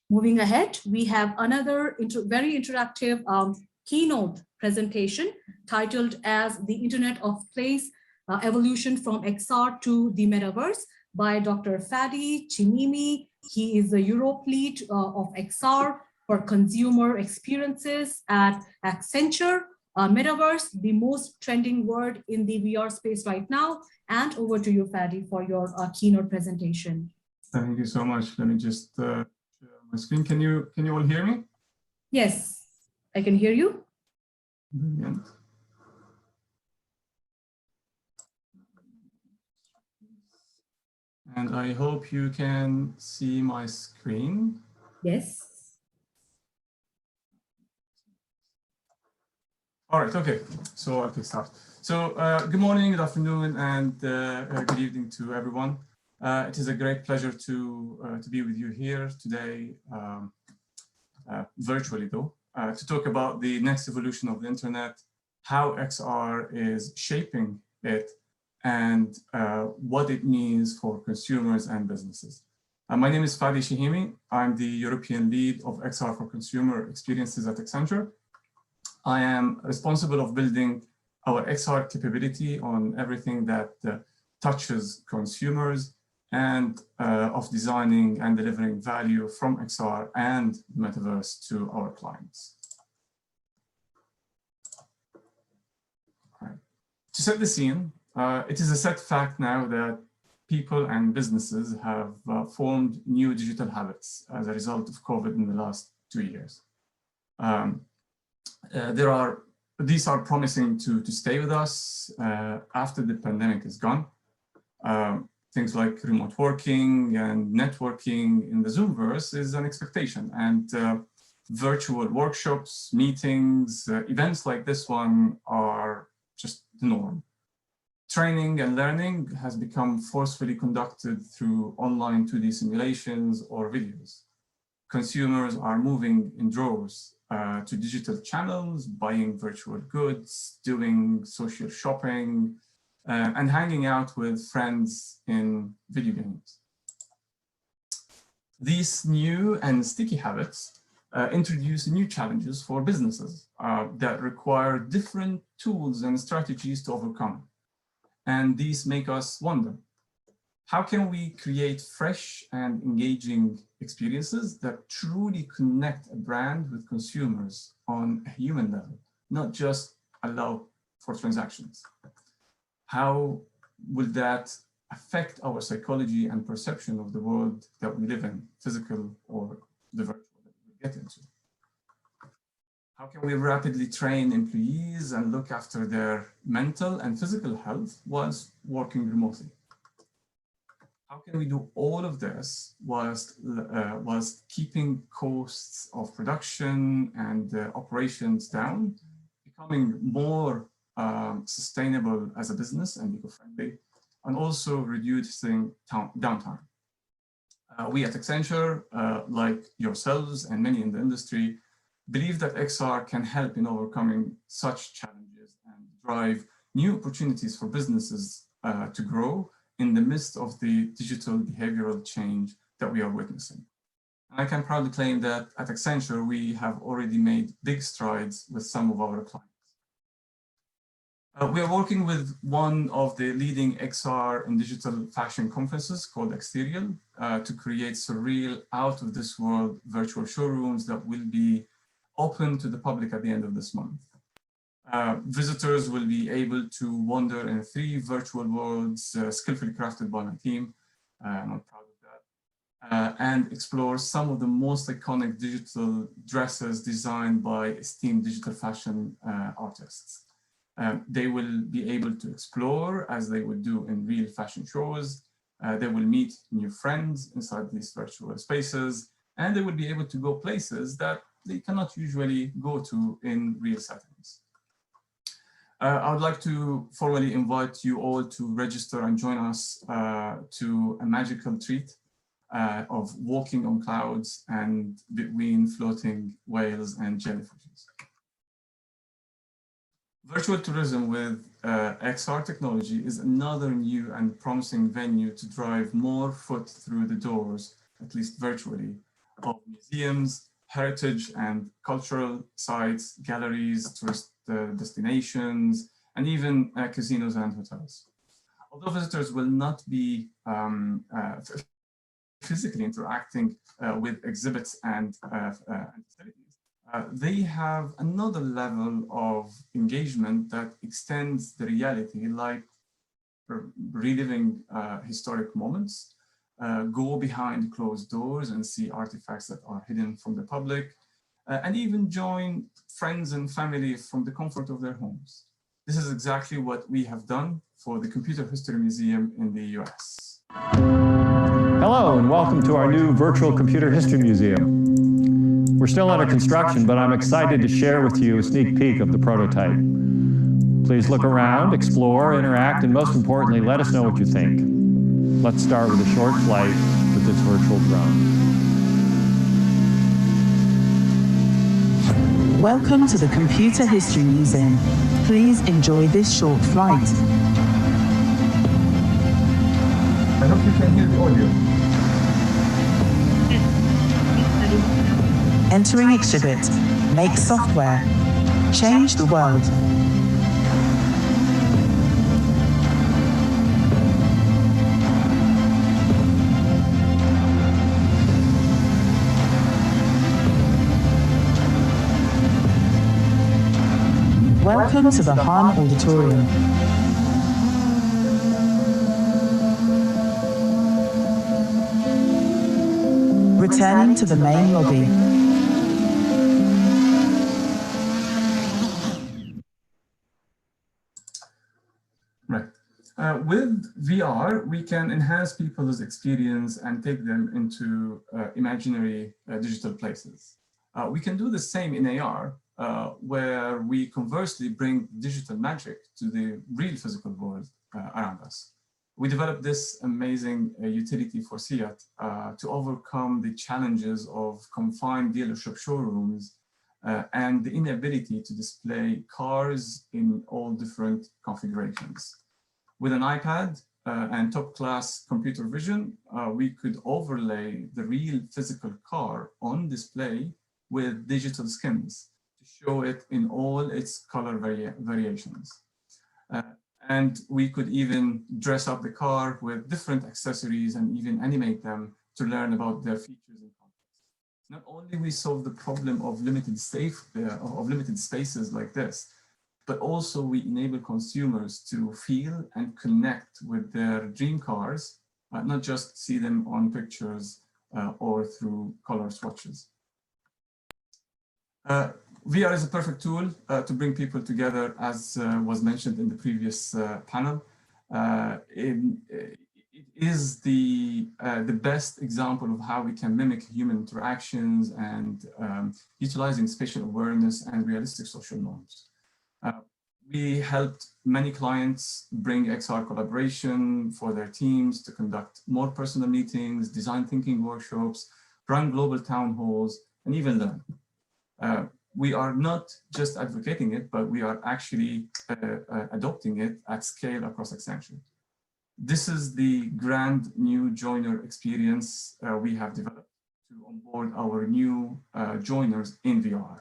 Moving ahead, we have another very interactive keynote presentation titled as The Internet of Place, Evolution from XR to the Metaverse by Dr. Fadi Chehimi. He is the Europe lead of XR for consumer experiences at Accenture. Metaverse, the most trending word in the VR space right now. And over to you, Fadi, for your keynote presentation. Thank you so much. Let me just share my screen. Can you all hear me? Yes, I can hear you. Brilliant. And I hope you can see my screen. Yes. All right, okay, so I can start. So good morning, good afternoon, and good evening to everyone. It is a great pleasure to be with you here today, virtually though, to talk about the next evolution of the internet, how XR is shaping it, and what it means for consumers and businesses. My name is Fadi Chehimi. I'm the European lead of XR for consumer experiences at Accenture. I am responsible of building our XR capability on everything that touches consumers and of designing and delivering value from XR and Metaverse to our clients. All right. To set the scene, it is a set fact now that people and businesses have formed new digital habits as a result of COVID in the last 2 years. These are promising to stay with us after the pandemic is gone. Things like remote working and networking in the Zoomverse is an expectation, and virtual workshops, meetings, events like this one are just the norm. Training and learning has become forcefully conducted through online 2D simulations or videos. Consumers are moving in droves to digital channels, buying virtual goods, doing social shopping, and hanging out with friends in video games. These new and sticky habits introduce new challenges for businesses that require different tools and strategies to overcome. And these make us wonder, how can we create fresh and engaging experiences that truly connect a brand with consumers on a human level, not just allow for transactions? How will that affect our psychology and perception of the world that we live in, physical or the virtual that we get into? How can we rapidly train employees and look after their mental and physical health whilst working remotely? How can we do all of this whilst keeping costs of production and operations down, becoming more sustainable as a business and eco-friendly, and also reducing downtime? We at Accenture, like yourselves and many in the industry, believe that XR can help in overcoming such challenges and drive new opportunities for businesses to grow in the midst of the digital behavioral change that we are witnessing. And I can proudly claim that at Accenture, we have already made big strides with some of our clients. We are working with one of the leading XR and digital fashion conferences called Exterior to create surreal, out-of-this-world virtual showrooms that will be open to the public at the end of this month. Visitors will be able to wander in 3 virtual worlds skillfully crafted by my team. I'm proud of that. And explore some of the most iconic digital dresses designed by esteemed digital fashion artists. They will be able to explore as they would do in real fashion shows. They will meet new friends inside these virtual spaces, and they will be able to go places that they cannot usually go to in real settings. I would like to formally invite you all to register and join us to a magical treat of walking on clouds and between floating whales and jellyfishes. Virtual tourism with XR technology is another new and promising venue to drive more foot through the doors, at least virtually, of museums, heritage and cultural sites, galleries, tourist destinations, and even casinos and hotels. Although visitors will not be physically interacting with exhibits and facilities, they have another level of engagement that extends the reality, like reliving historic moments, go behind closed doors and see artifacts that are hidden from the public, and even join friends and family from the comfort of their homes. This is exactly what we have done for the Computer History Museum in the US. Hello, and welcome to our new virtual Computer History Museum. We're still under construction, but I'm excited to share with you a sneak peek of the prototype. Please look around, explore, interact, and most importantly, let us know what you think. Let's start with a short flight with this virtual drone. Welcome to the Computer History Museum. Please enjoy this short flight. I hope you can hear the audio. Entering exhibit. Make software. Change the world. Welcome to the Han Auditorium. Returning to the main lobby. Right. With VR, we can enhance people's experience and take them into imaginary digital places. We can do the same in AR, where we conversely bring digital magic to the real physical world around us. We developed this amazing utility for Seat to overcome the challenges of confined dealership showrooms and the inability to display cars in all different configurations. With an iPad and top-class computer vision, we could overlay the real physical car on display with digital skins to show it in all its color variations. And we could even dress up the car with different accessories and even animate them to learn about their features and context. Not only we solve the problem of limited spaces like this, but also we enable consumers to feel and connect with their dream cars, not just see them on pictures or through color swatches. VR is a perfect tool to bring people together, as was mentioned in the previous panel. It is the best example of how we can mimic human interactions and utilizing spatial awareness and realistic social norms. We helped many clients bring XR collaboration for their teams to conduct more personal meetings, design thinking workshops, run global town halls, and even learn. We are not just advocating it, but we are actually adopting it at scale across Accenture. This is the grand new joiner experience we have developed to onboard our new joiners in VR.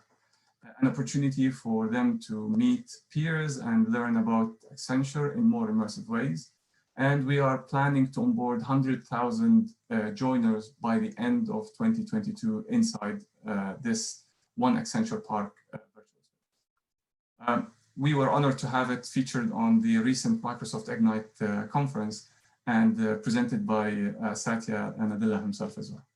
An opportunity for them to meet peers and learn about Accenture in more immersive ways. And we are planning to onboard 100,000 joiners by the end of 2022 inside this One Accenture Park virtual space. We were honored to have it featured on the recent Microsoft Ignite conference and presented by Satya Nadella himself as well.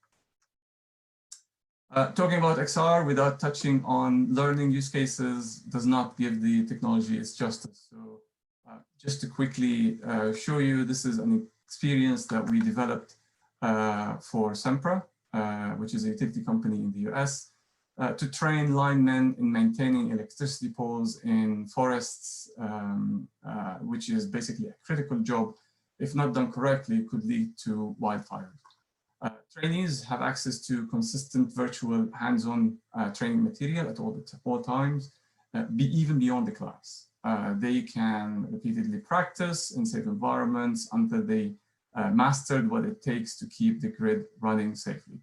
Talking about XR without touching on learning use cases does not give the technology its justice. So just to quickly show you, this is an experience that we developed for Sempra, which is a utility company in the US, to train linemen in maintaining electricity poles in forests, which is basically a critical job. If not done correctly, could lead to wildfires. Trainees have access to consistent virtual hands-on training material at all times, even beyond the class. They can repeatedly practice in safe environments until they mastered what it takes to keep the grid running safely.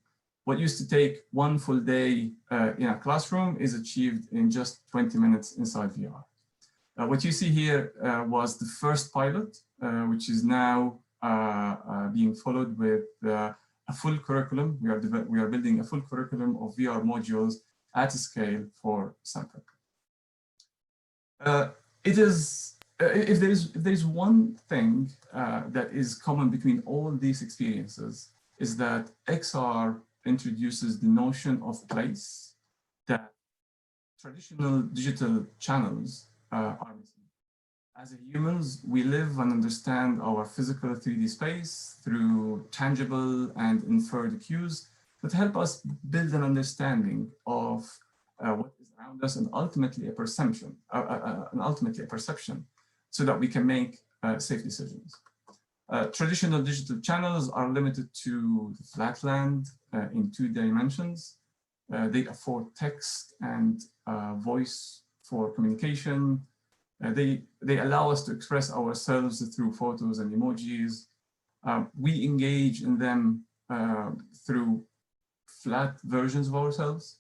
What used to take one full day in a classroom is achieved in just 20 minutes inside VR. What you see here was the first pilot, which is now being followed with a full curriculum. We are building a full curriculum of VR modules at scale for sample. If there is one thing that is common between all these experiences, is that XR introduces the notion of place that traditional digital channels are missing. As humans, we live and understand our physical 3D space through tangible and inferred cues that help us build an understanding of what is around us and ultimately a perception, so that we can make safe decisions. Traditional digital channels are limited to the flatland in 2 dimensions. They afford text and voice for communication. They allow us to express ourselves through photos and emojis. We engage in them through flat versions of ourselves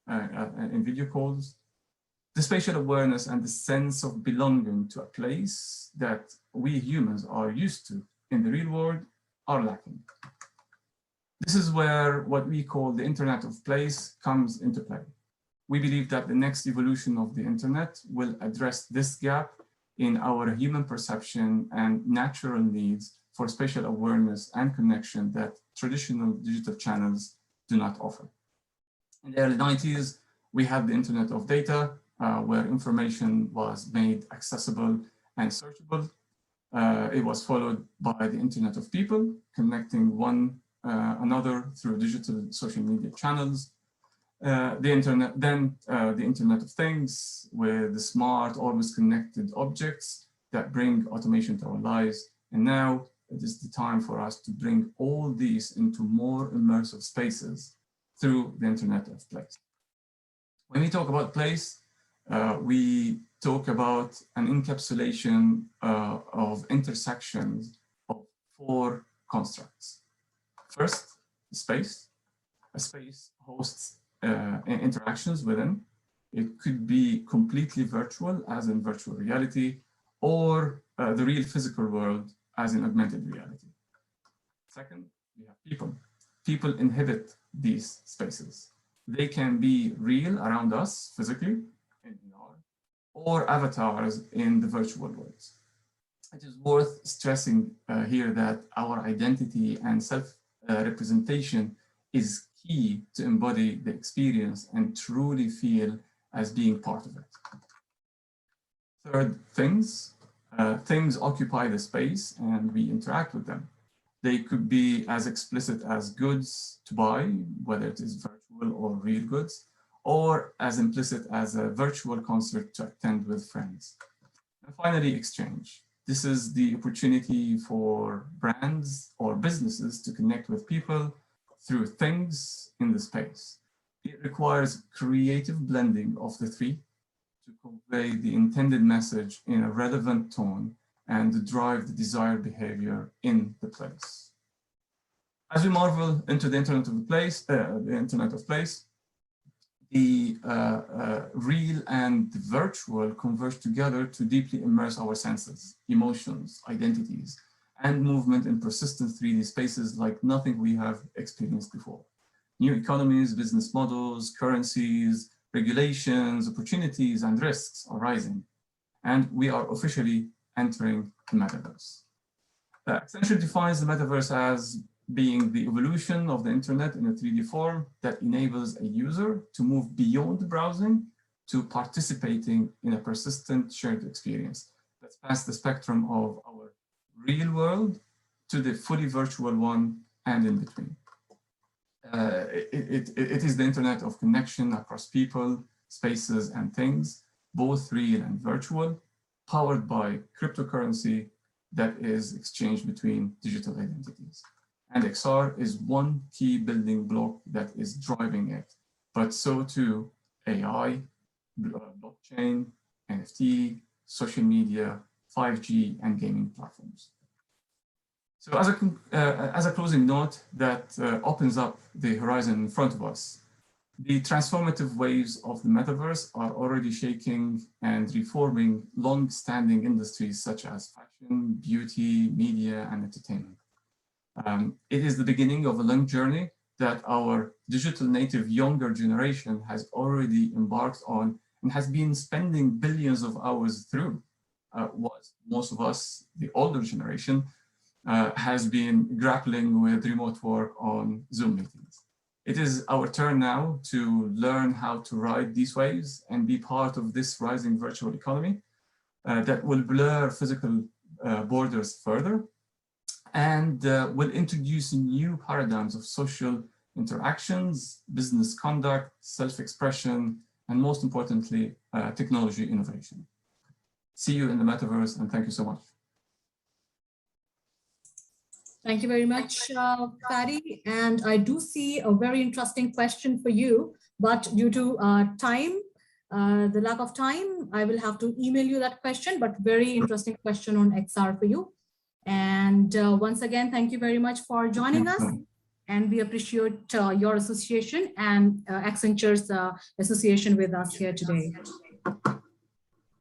in video calls. The spatial awareness and the sense of belonging to a place that we humans are used to in the real world are lacking. This is where what we call the Internet of Place comes into play. We believe that the next evolution of the Internet will address this gap in our human perception and natural needs for spatial awareness and connection that traditional digital channels do not offer. In the early 90s, we had the Internet of Data, where information was made accessible and searchable. It was followed by the Internet of People, connecting one another through digital social media channels. The Internet of Things, with the smart, always connected objects that bring automation to our lives. And now it is the time for us to bring all these into more immersive spaces through the Internet of Place. When we talk about place, we talk about an encapsulation of intersections of 4 constructs. First, space. A space hosts interactions within. It could be completely virtual, as in virtual reality, or the real physical world, as in augmented reality. Second, we have people. People inhabit these spaces. They can be real around us physically, in VR, or avatars in the virtual worlds. It is worth stressing here that our identity and self-representation is key to embody the experience and truly feel as being part of it. Third, things. Things occupy the space and we interact with them. They could be as explicit as goods to buy, whether it is virtual or real goods, or as implicit as a virtual concert to attend with friends. And finally, exchange. This is the opportunity for brands or businesses to connect with people through things in the space. It requires creative blending of the 3 to convey the intended message in a relevant tone and to drive the desired behavior in the place. As we marvel into the Internet of Place, the real and the virtual converge together to deeply immerse our senses, emotions, identities, and movement in persistent 3D spaces like nothing we have experienced before. New economies, business models, currencies, regulations, opportunities, and risks are rising. And we are officially entering the metaverse. Accenture defines the metaverse as being the evolution of the internet in a 3D form that enables a user to move beyond browsing to participating in a persistent shared experience that spans the spectrum of our real world to the fully virtual one and in between. It is the internet of connection across people, spaces, and things, both real and virtual, powered by cryptocurrency that is exchanged between digital identities. And XR is one key building block that is driving it, but so too AI, blockchain, NFT, social media, 5G, and gaming platforms. So as a closing note that opens up the horizon in front of us, the transformative waves of the metaverse are already shaking and reforming long-standing industries such as fashion, beauty, media, and entertainment. It is the beginning of a long journey that our digital native younger generation has already embarked on and has been spending billions of hours through. Most of us, the older generation, has been grappling with remote work on Zoom meetings. It is our turn now to learn how to ride these waves and be part of this rising virtual economy that will blur physical borders further and will introduce new paradigms of social interactions, business conduct, self-expression, and most importantly, technology innovation. See you in the metaverse, and thank you so much. Thank you very much, Fadi. And I do see a very interesting question for you, but due to the lack of time, I will have to email you that question, but very interesting question on XR for you. And once again, thank you very much for joining us. And we appreciate your association and Accenture's association with us here today.